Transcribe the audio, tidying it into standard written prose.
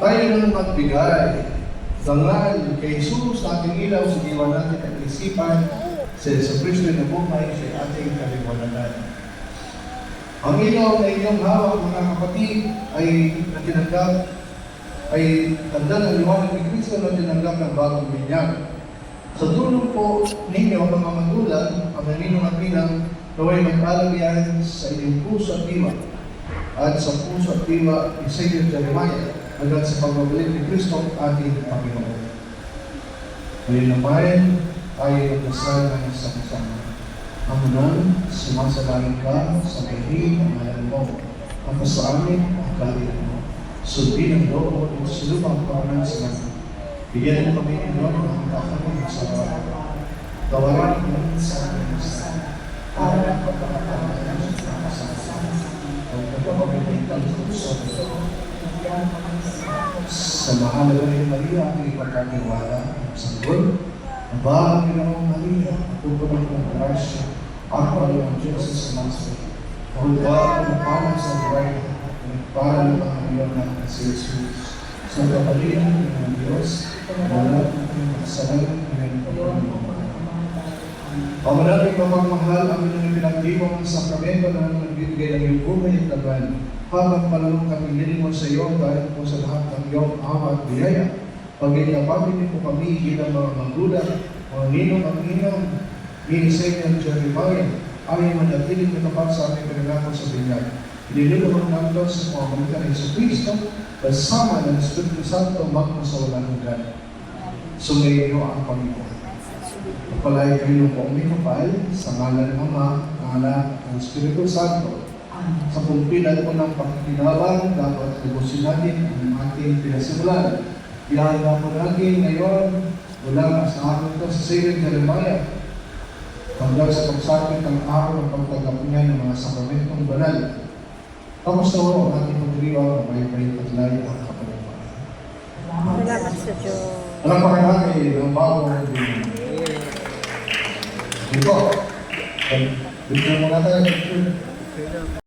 tayo nang magbigay dangal kay Jesus na ating ilaw sa diwa natin at isipan sa Kristo na buhay sa ating kaliwanagan. Ang ilaw na inyong hawak, mga kapatid, ay natinanggap, ay tanda ng liwanag ni Kristo na tinanggap ng bagong binyag. Sa tulong po ninyo, mga magulang, ang naninong at bilang naway magpalabihan sa inyong puso at diwa at sa puso at diwa ni Savior Jeremiah hanggang sa pagbabalik ni Kristo ating Panginoon. Ngayon naman ay magdasal ng sama-sama. Amunan, sumasalangin ka sa kahiling ang alam mo, ang sa amin ang galit mo. Sundin ang loob at sulubang kawanan sa mga. Bigyan mo kami ng ang kakamang sa bawat. Tawaran mo sa amin sa para ang pagkakatawanan sa kasama. Ang pagkakapagalitan sa sa mahal na Maria, ang ipagkatiwala sa Lord. Aba, Panginoong Maria, tutunan ng grasya, ako ang Diyos sa Master. Mahulwa ang palang sa buhay, para ng mga Diyos na si Jesus. Sa kapalian ng Diyos, wala ng kasalanan ng Panginoon. Pamanating mapagmahal ang inyong pinagdiwang sa sakramento na nagbibigay ng iyong buhay at laban. Habang palalong kami nilingon sa iyo dahil po sa lahat ng iyong awa at biyaya. Pag-inapagin niyo po kami bilang mga magulang, mga ninong at ninang, ni Savior Jeremiah, ay manatiling matapat sa aming pinagako sa binyag. Inilulungan namin sa pamamagitan ng Kristo, kasama ng Espiritu Santo magmo sa walang hanggan. Sumayin niyo ang Panginoon. Pagpalay kayo ng buong kapal sa ngalan ng Ama, ng Anak, ng Espiritu Santo. Sa pumpilan po ng pakikinabang, dapat lubusin natin ang ating pinasimulan. Ihanda po natin ngayon mula sa akin ito sa Savior Jeremiah hanggang sa pagsapit ng araw ng pagtanggap niya ng mga sakramentong banal. Kamusta mo ang ating pagdiriwang na may pahitaglay ang kapalimutan? Salamat sa Diyos. Alam pa kayo natin ang bagong dito. Dito mo natin.